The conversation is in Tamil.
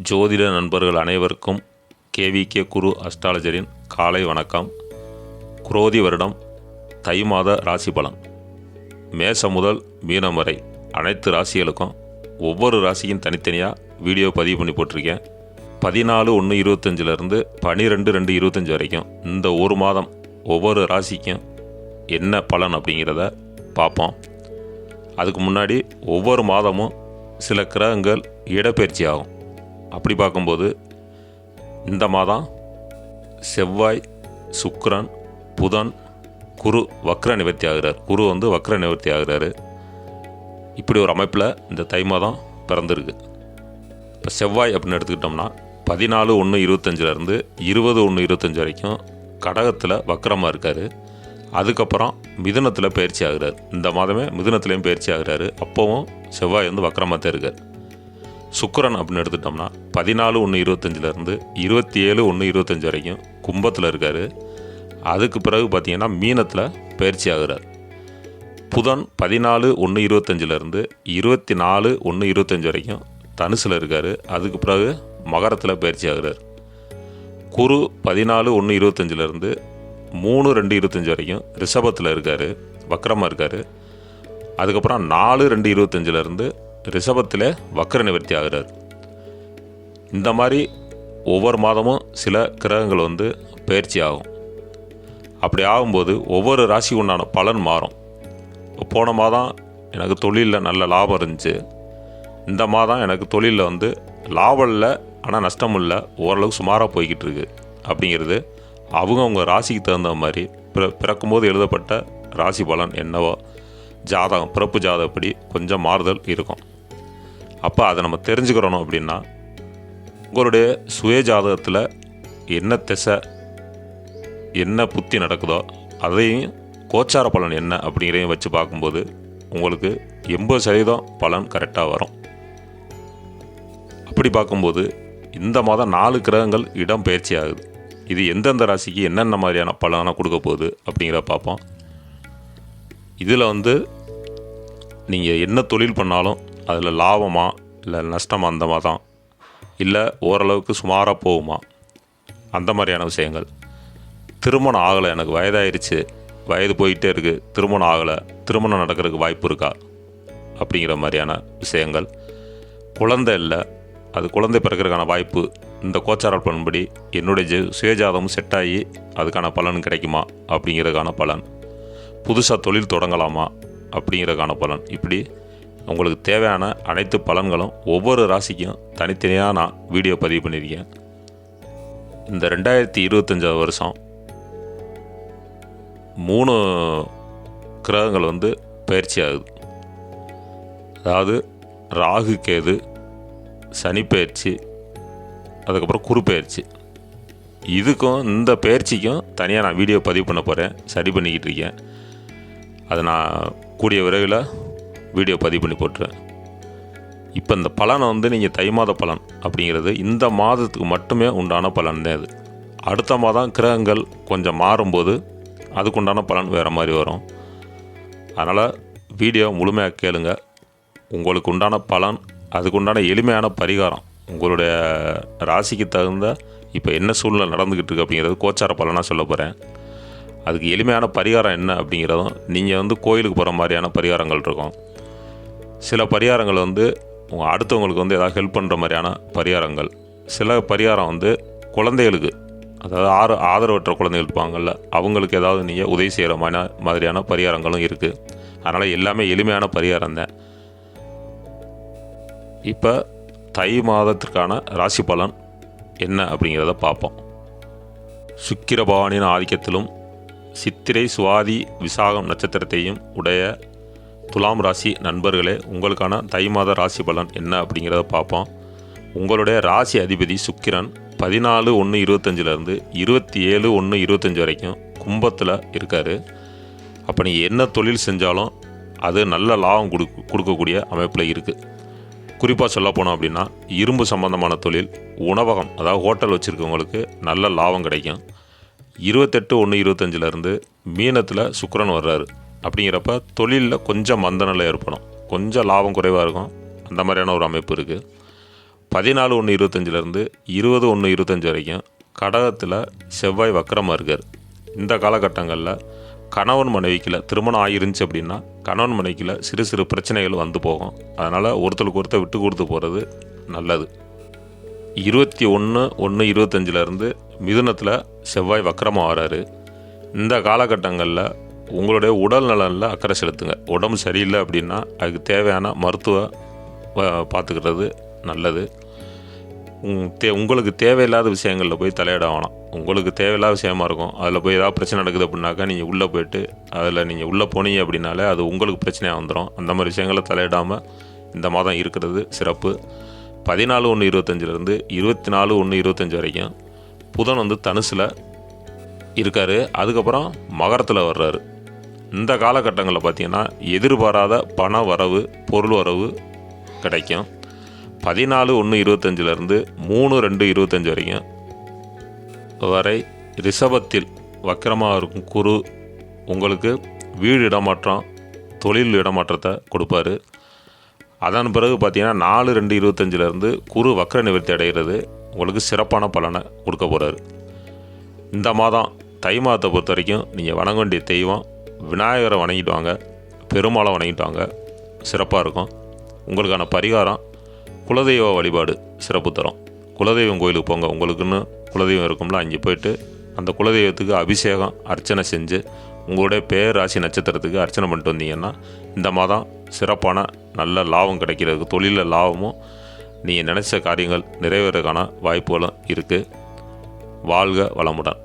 ஜோதிட நண்பர்கள் அனைவருக்கும் கேவிகே குரு அஸ்ட்ராலஜரின் காலை வணக்கம். குரோதி வருடம் தை மாத ராசி பலன் மேசம் முதல் மீனம் வரை அனைத்து ராசிகளுக்கும் ஒவ்வொரு ராசியும் தனித்தனியாக வீடியோ பதிவு பண்ணி போட்டிருக்கேன். 14/1/25 12/2/25 வரைக்கும் இந்த ஒரு மாதம் ஒவ்வொரு ராசிக்கும் என்ன பலன் அப்படிங்கிறத பார்ப்போம். அதுக்கு முன்னாடி ஒவ்வொரு மாதமும் சில கிரகங்கள் இடப்பெயர்ச்சி ஆகும். அப்படி பார்க்கும்போது இந்த மாதம் செவ்வாய், சுக்கிரன், புதன், குரு வக்ர நிவர்த்தி ஆகிறார். குரு வக்ர நிவர்த்தி ஆகிறாரு. இப்படி ஒரு அமைப்பில் இந்த தை மாதம் பிறந்திருக்கு. இப்போ செவ்வாய் அப்படின்னு எடுத்துக்கிட்டோம்னா 14/1/25 20/1/25 வரைக்கும் கடகத்தில் வக்ரமாக இருக்கார். அதுக்கப்புறம் மிதுனத்தில் பயிற்சி ஆகிறார். இந்த மாதமே மிதுனத்துலேயும் பயிற்சி ஆகிறாரு. அப்போவும் செவ்வாய் வக்ரமாக தான் இருக்கார். சுக்கிரன் அப்படின்னு எடுத்துட்டோம்னா 14/1/25 27/1/25 வரைக்கும் கும்பத்தில் இருக்கார். அதுக்கு பிறகு பார்த்திங்கன்னா மீனத்தில் பயிற்சி ஆகிறார். புதன் 14/1/25 24/1/25 வரைக்கும் தனுசில் இருக்கார். அதுக்கு பிறகு மகரத்தில் பயிற்சி ஆகிறார். குரு 14/1/25 3/2/25 வரைக்கும் ரிஷபத்தில் இருக்கார், வக்ரமாக இருக்கார். அதுக்கப்புறம் 4/2/25 ரிஷபத்தில் வக்ர நிவர்த்தி ஆகிறார். இந்த மாதிரி ஒவ்வொரு மாதமும் சில கிரகங்கள் பயிற்சி ஆகும். அப்படி ஆகும்போது ஒவ்வொரு ராசிக்கு உண்டான பலன் மாறும். போன மாதம் எனக்கு தொழிலில் நல்ல லாபம் இருந்துச்சு. இந்த மாதம் எனக்கு தொழிலில் லாபம் இல்லை, ஆனால் நஷ்டம் இல்லை, ஓரளவுக்கு சுமாராக போய்கிட்டு இருக்கு. அப்படிங்கிறது அவங்க ராசிக்கு தகுந்த மாதிரி பிறக்கும்போது எழுதப்பட்ட ராசி பலன் என்னவோ ஜாதகம் பிறப்பு ஜாதகப்படி கொஞ்சம் மாறுதல் இருக்கும். அப்போ அதை நம்ம தெரிஞ்சுக்கிறணும். அப்படின்னா உங்களுடைய சுய ஜாதகத்தில் என்ன திசை என்ன புத்தி நடக்குதோ அதையும் கோச்சார பலன் என்ன அப்படிங்கிறதையும் வச்சு பார்க்கும்போது உங்களுக்கு 80% பலன் கரெக்டாக வரும். அப்படி பார்க்கும்போது இந்த மாதம் 4 கிரகங்கள் இடம் பயிற்சி ஆகுது. இது எந்தெந்த ராசிக்கு என்னென்ன மாதிரியான பலனை கொடுக்க போகுது அப்படிங்கிறத பார்ப்போம். இதில் நீங்கள் என்ன தொழில் பண்ணாலும் அதில் லாபமா இல்லை நஷ்டமா, அந்த மாதம் இல்லை ஓரளவுக்கு சுமாராக போகுமா, அந்த மாதிரியான விஷயங்கள். திருமணம் ஆகலை, எனக்கு வயதாயிருச்சு, வயது போயிட்டே இருக்குது, திருமணம் ஆகலை, திருமணம் நடக்கிறதுக்கு வாய்ப்பு இருக்கா அப்படிங்கிற மாதிரியான விஷயங்கள். குழந்தை இல்லை, அது குழந்தை பிறக்கிறதுக்கான வாய்ப்பு இந்த கோச்சார பலன்படி என்னுடைய சுயஜாதமும் செட் ஆகி அதுக்கான பலன் கிடைக்குமா அப்படிங்கிறதுக்கான பலன். புதுசாக தொழில் தொடங்கலாமா அப்படிங்கிறதுக்கான பலன். இப்படி உங்களுக்கு தேவையான அனைத்து பலன்களும் ஒவ்வொரு ராசிக்கும் தனித்தனியாக நான் வீடியோ பதிவு பண்ணியிருக்கேன். இந்த 2025 வருஷம் 3 கிரகங்கள் பயிற்சி ஆகுது. அதாவது ராகு, கேது, சனி பயிற்சி, அதுக்கப்புறம் குரு பயிற்சி. இதுக்கும் இந்த பயிற்சிக்கும் தனியாக நான் வீடியோ பதிவு பண்ண போகிறேன், சரி பண்ணிக்கிட்டு இருக்கேன். அதை நான் கூடிய விரைவில் வீடியோ பதிவு பண்ணி போட்டுருவேன். இப்போ இந்த பலனை நீங்கள் தை மாத பலன் அப்படிங்கிறது இந்த மாதத்துக்கு மட்டுமே உண்டான பலன் தான். அது அடுத்த மாதம் கிரகங்கள் கொஞ்சம் மாறும்போது அதுக்குண்டான பலன் வேறு மாதிரி வரும். அதனால் வீடியோ முழுமையாக கேளுங்க. உங்களுக்கு உண்டான பலன், அதுக்குண்டான எளிமையான பரிகாரம், உங்களுடைய ராசிக்கு தகுந்த இப்போ என்ன சூழ்நிலை நடந்துக்கிட்டு இருக்குது அப்படிங்கிறது கோச்சார பலனாக சொல்ல போகிறேன். அதுக்கு எளிமையான பரிகாரம் என்ன அப்படிங்கிறதும், நீங்கள் கோயிலுக்கு போகிற மாதிரியான பரிகாரங்கள் இருக்கும். சில பரிகாரங்கள் உங்கள் அடுத்தவங்களுக்கு ஏதாவது ஹெல்ப் பண்ணுற மாதிரியான பரிகாரங்கள். சில பரிகாரம் குழந்தைகளுக்கு, அதாவது ஆதரவற்ற குழந்தைகள் இருப்பாங்கள்ல, அவங்களுக்கு ஏதாவது நீங்கள் உதவி செய்கிற மாதிரியான பரிகாரங்களும் இருக்குது. அதனால் எல்லாமே எளிமையான பரிகாரம் தான். இப்போ தை மாதத்திற்கான ராசி பலன் என்ன அப்படிங்கிறத பார்ப்போம். சுக்கிர பகவானின் ஆதிக்கத்திலும் சித்திரை, சுவாதி, விசாகம் நட்சத்திரத்தையும் உடைய துலாம் ராசி நண்பர்களே, உங்களுக்கான தை மாத ராசி பலன் என்ன அப்படிங்கிறத பார்ப்போம். உங்களுடைய ராசி அதிபதி சுக்கிரன் 14/1/25 27/1/25 வரைக்கும் கும்பத்தில் இருக்கார். அப்போ நீங்கள் என்ன தொழில் செஞ்சாலும் அது நல்ல லாபம் கொடுக்கக்கூடிய அமைப்பில் இருக்குது. குறிப்பாக சொல்ல போனோம் அப்படின்னா இரும்பு சம்பந்தமான தொழில், உணவகம், அதாவது ஹோட்டல் வச்சுருக்கவங்களுக்கு நல்ல லாபம் கிடைக்கும். 28/1/25 மீனத்தில் சுக்கிரன் வர்றாரு. அப்படிங்கிறப்ப தொழிலில் கொஞ்சம் மந்தநிலை ஏற்படும், கொஞ்சம் லாபம் குறைவாக இருக்கும். அந்த மாதிரியான ஒரு அமைப்பு இருக்குது. 14/1/25லேருந்து 20/1/25 வரைக்கும் கடகத்தில் செவ்வாய் வக்கரமாக இருக்கார். இந்த காலகட்டங்களில் கணவன் மனைவிக்குள்ள திருமணம் ஆகிருந்துச்சு அப்படின்னா கணவன் மனைவிக்குள்ள சிறு சிறு பிரச்சனைகள் வந்து போகும். அதனால் ஒருத்தருக்கு ஒருத்தர் விட்டு கொடுத்து போகிறது நல்லது. 21/1/25லேருந்து மிதுனத்தில் செவ்வாய் வக்கரமாக வராரு. இந்த காலகட்டங்களில் உங்களுடைய உடல் நலனில் அக்கறை செலுத்துங்க. உடம்பு சரியில்லை அப்படின்னா அதுக்கு தேவையான மருத்துவ பார்த்துக்கிறது நல்லது. உங்களுக்கு தேவையில்லாத விஷயங்களில் போய் தலையிட வேணாம். உங்களுக்கு தேவையில்லாத விஷயமா இருக்கும், அதில் போய் ஏதாவது பிரச்சனை நடக்குது அப்படின்னாக்கா நீங்கள் உள்ளே போய்ட்டு அதில் நீங்கள் உள்ளே போனீங்க அப்படின்னாலே அது உங்களுக்கு பிரச்சனையாக வந்துடும். அந்த மாதிரி விஷயங்களை தலையிடாமல் இந்த மாதம் இருக்கிறது சிறப்பு. 14/1/25லேருந்து 24/1/25 வரைக்கும் புதன் வந்து தனுசில் இருக்கார். அதுக்கப்புறம் மகரத்தில் வர்றாரு. இந்த காலகட்டங்களில் பார்த்திங்கன்னா எதிர்பாராத பண வரவு, பொருள் வரவு கிடைக்கும். 14/1/25லேருந்து 3/2/25 வரைக்கும் வரை ரிஷபத்தில் வக்கரமாக இருக்கும் குரு உங்களுக்கு வீடு இடமாற்றம், தொழில் இடமாற்றத்தை கொடுப்பாரு. அதன் பிறகு பார்த்திங்கன்னா 4/2/25லேருந்து குரு வக்கர நிவர்த்தி அடைகிறது உங்களுக்கு சிறப்பான பலனை கொடுக்க போகிறாரு. இந்த மாதம் தை மாதத்தை பொறுத்த வரைக்கும் நீங்கள் வணங்க வேண்டிய தெய்வம் விநாயகரை வணங்கிட்டு வாங்க, பெருமாளை வணங்கிட்டு வாங்க, சிறப்பாக இருக்கும். உங்களுக்கான பரிகாரம் குலதெய்வ வழிபாடு சிறப்பு தரும். குலதெய்வம் கோயிலுக்கு போங்க. உங்களுக்குன்னு குலதெய்வம் இருக்கும்ல, அங்கே போய்ட்டு அந்த குலதெய்வத்துக்கு அபிஷேகம் அர்ச்சனை செஞ்சு உங்களுடைய பேர் ராசி நட்சத்திரத்துக்கு அர்ச்சனை பண்ணிட்டு வந்தீங்கன்னா இந்த மாதம் சிறப்பான நல்ல லாபம் கிடைக்கிறதுக்கு, தொழிலில் லாபமும் நீங்கள் நினச்ச காரியங்கள் நிறைவேறதுக்கான வாய்ப்புகளும் இருக்குது. வாழ்க வளமுடன்.